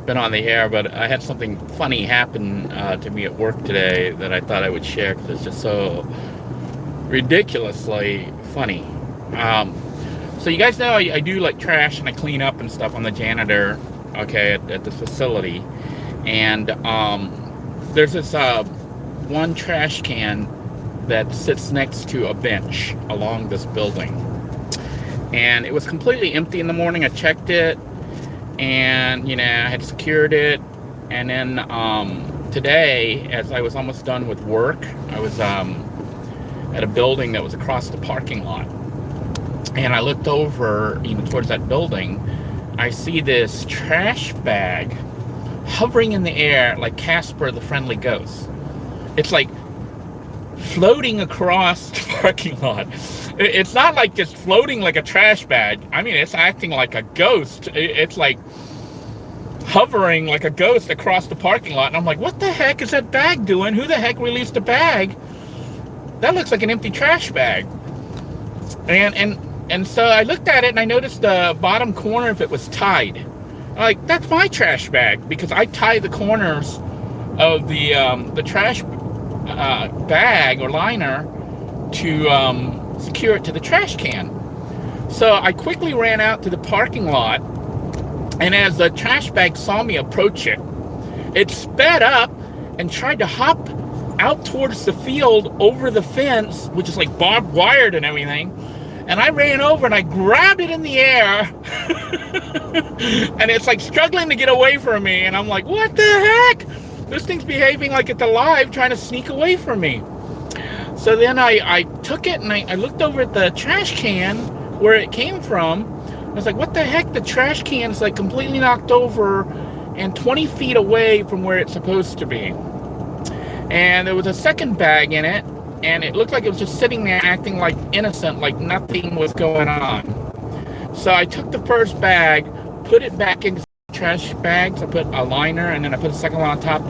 been on the air, but I had something funny happen to me at work today that I thought I would share because it's just so ridiculously funny. So you guys know I do like trash and I clean up and stuff. I'm the janitor, okay, at this facility. And there's this one trash can that sits next to a bench along this building. And it was completely empty in the morning. I checked it and, I had secured it. And then today, as I was almost done with work, I was at a building that was across the parking lot. And I looked over, towards that building. I see this trash bag hovering in the air like Casper the Friendly Ghost. It's like floating across the parking lot. It's not like just floating like a trash bag. I mean, it's acting like a ghost. It's like hovering like a ghost across the parking lot. And I'm like, what the heck is that bag doing? Who the heck released a bag? That looks like an empty trash bag. And so I looked at it and I noticed the bottom corner of it was tied. I'm like, that's my trash bag, because I tie the corners of the trash bag or liner to secure it to the trash can. So I quickly ran out to the parking lot, and as the trash bag saw me approach it, it sped up and tried to hop out towards the field over the fence, which is like barbed wired and everything. And I ran over and I grabbed it in the air and it's like struggling to get away from me. And I'm like, what the heck? This thing's behaving like it's alive, trying to sneak away from me. So then I took it and I looked over at the trash can where it came from. I was like, what the heck? The trash can's like completely knocked over and 20 feet away from where it's supposed to be. And there was a second bag in it, and it looked like it was just sitting there acting like innocent, like nothing was going on. So I took the first bag, put it back into trash bags. I put a liner and then I put a second one on top,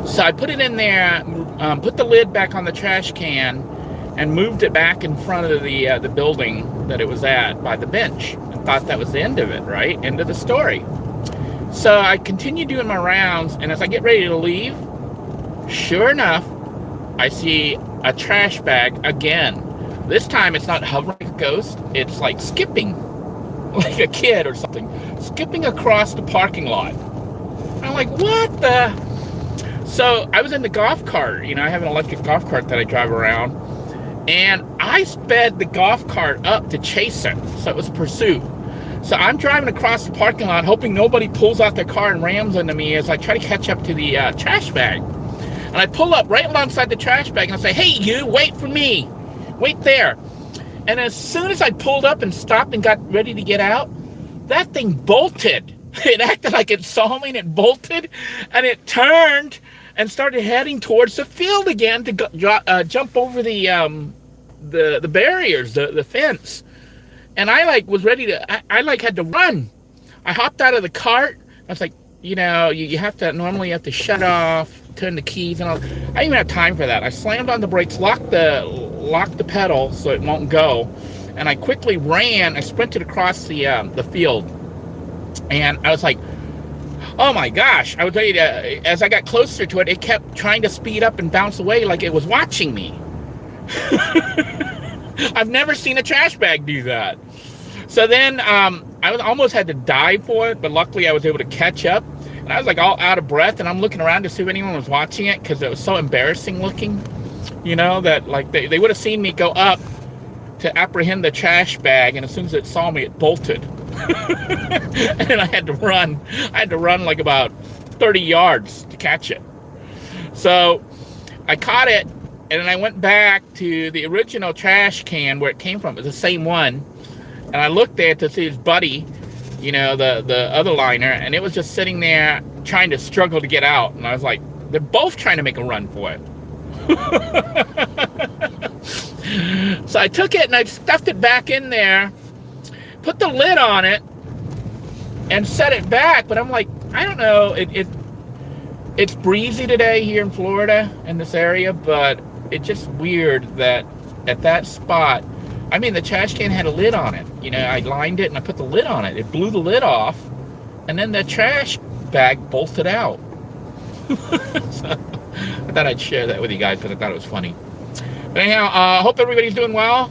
So I put it in there, put the lid back on the trash can, and moved it back in front of the building that it was at by the bench, and thought that was the end of it, right? End of the story. So I continued doing my rounds, and as I get ready to leave, sure enough, I see a trash bag again. This time it's not hovering like a ghost, it's like skipping, like a kid or something, skipping across the parking lot. I'm like, what the? So I was in the golf cart, I have an electric golf cart that I drive around, and I sped the golf cart up to chase it. So it was a pursuit. So I'm driving across the parking lot, hoping nobody pulls out their car and rams into me as I try to catch up to the trash bag. And I pull up right alongside the trash bag and I say, hey, you, wait for me. Wait there. And as soon as I pulled up and stopped and got ready to get out, that thing bolted. It acted like it saw me and it bolted, and it turned and started heading towards the field again to jump over the barriers, the fence. And I was ready to, I had to run. I hopped out of the cart. I was like, you have to, normally you have to shut off, turn the keys and all. I didn't even have time for that. I slammed on the brakes, locked the pedal so it won't go. And I quickly ran, I sprinted across the field. And I was like, oh my gosh, I was ready to, as I got closer to it, it kept trying to speed up and bounce away like it was watching me. I've never seen a trash bag do that. So then I almost had to dive for it, but luckily I was able to catch up. And I was like all out of breath, and I'm looking around to see if anyone was watching it because it was so embarrassing looking, that like they would have seen me go up to apprehend the trash bag, and as soon as it saw me, it bolted. And I had to run. I had to run like about 30 yards to catch it. So I caught it, and then I went back to the original trash can where it came from. It was the same one. And I looked there to see his buddy, the other liner, and it was just sitting there trying to struggle to get out. And I was like, they're both trying to make a run for it. So I took it and I stuffed it back in there, put the lid on it, and set it back. But I'm like, I don't know, it's breezy today here in Florida in this area, but it's just weird that at that spot, the trash can had a lid on it. I lined it and I put the lid on it. It blew the lid off, and then the trash bag bolted out. So I thought I'd share that with you guys because I thought it was funny. But anyhow, hope everybody's doing well.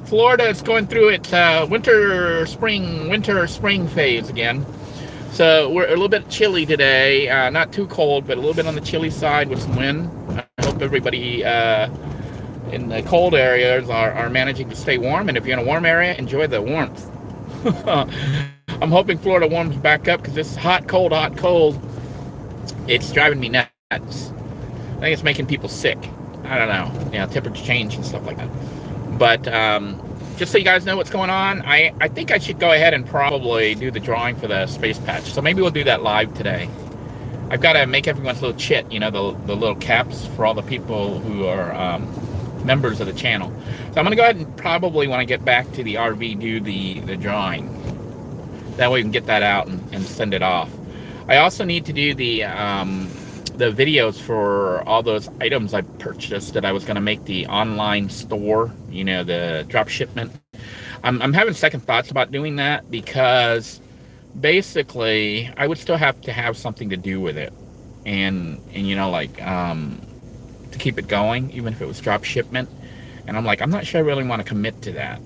Florida is going through its winter spring phase again. So we're a little bit chilly today. Not too cold, but a little bit on the chilly side with some wind. I hope everybody in the cold areas are managing to stay warm. And if you're in a warm area, enjoy the warmth. I'm hoping Florida warms back up because this hot, cold, it's driving me nuts. I think it's making people sick. I don't know. Yeah, temperature change and stuff like that. But just so you guys know what's going on, I think I should go ahead and probably do the drawing for the space patch. So maybe we'll do that live today. I've got to make everyone's little chit, you know, the little caps for all the people who are members of the channel. So I'm going to go ahead and probably, when I get back to the RV, do the drawing. That way we can get that out and send it off. I also need to do the videos for all those items I purchased that I was going to make the online store, you know, the drop shipment. I'm having second thoughts about doing that because basically I would still have to have something to do with it and you know, like to keep it going, even if it was drop shipment. And I'm like, I'm not sure I really want to commit to that.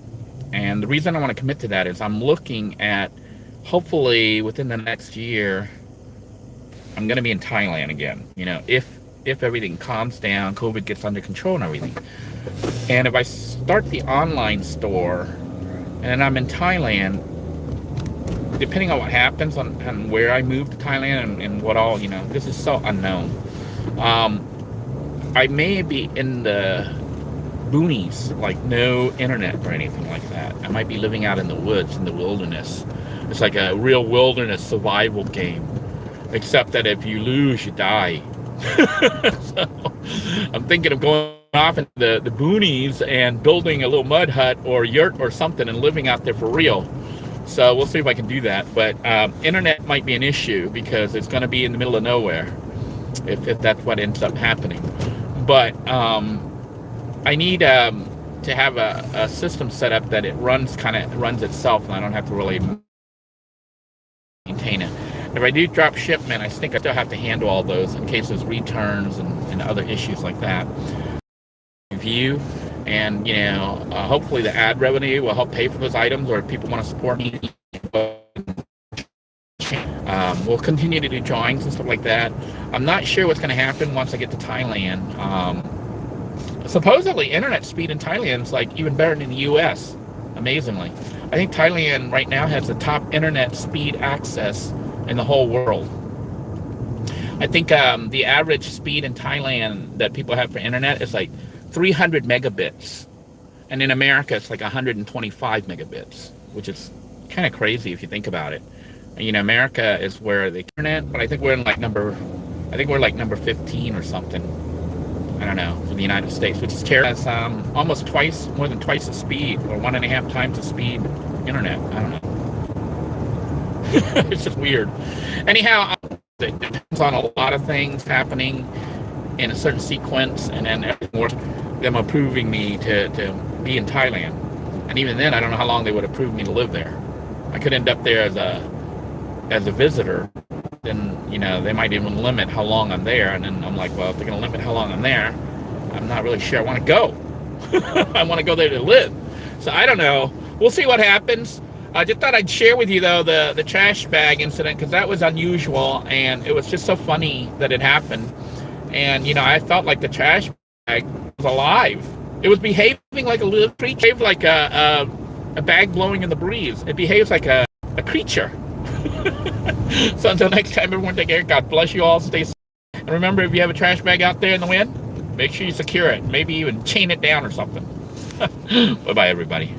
And the reason I want to commit to that is I'm looking at, hopefully within the next year, I'm going to be in Thailand again, you know, if everything calms down, COVID gets under control and everything. And if I start the online store and I'm in Thailand, depending on what happens on where I move to Thailand and what all, you know, this is so unknown. I may be in the boonies, like no internet or anything like that. I might be living out in the woods, in the wilderness. It's like a real wilderness survival game. Except that if you lose, you die. So I'm thinking of going off into the boonies and building a little mud hut or yurt or something and living out there for real. So we'll see if I can do that. But internet might be an issue because it's going to be in the middle of nowhere if that's what ends up happening. But I need to have a system set up that it runs itself and I don't have to really maintain it. If I do drop shipment, I think I still have to handle all those in case there's returns and other issues like that. Review, and you know, hopefully the ad revenue will help pay for those items, or if people want to support me, we'll continue to do drawings and stuff like that. I'm not sure what's going to happen once I get to Thailand. Supposedly, internet speed in Thailand is like even better than the U.S. Amazingly, I think Thailand right now has the top internet speed access in the whole world. I think the average speed in Thailand that people have for internet is like 300 megabits. And in America, it's like 125 megabits, which is kind of crazy if you think about it. And, you know, America is where the internet, but I think we're in like number 15 or something. I don't know, for the United States, which is terrible. It's almost more than twice the speed, or 1.5 times the speed internet. I don't know. It's just weird. Anyhow, it depends on a lot of things happening in a certain sequence, and then them approving me to be in Thailand. And even then, I don't know how long they would approve me to live there. I could end up there as a visitor. Then, you know, they might even limit how long I'm there. And then I'm like, well, if they're going to limit how long I'm there, I'm not really sure I want to go. I want to go there to live. So I don't know. We'll see what happens. I just thought I'd share with you, though, the trash bag incident, because that was unusual, and it was just so funny that it happened. And, you know, I felt like the trash bag was alive. It was behaving like a little creature, like a bag blowing in the breeze. It behaves like a creature. So until next time, everyone take care. God bless you all. Stay safe. And remember, if you have a trash bag out there in the wind, make sure you secure it. Maybe even chain it down or something. Bye-bye, everybody.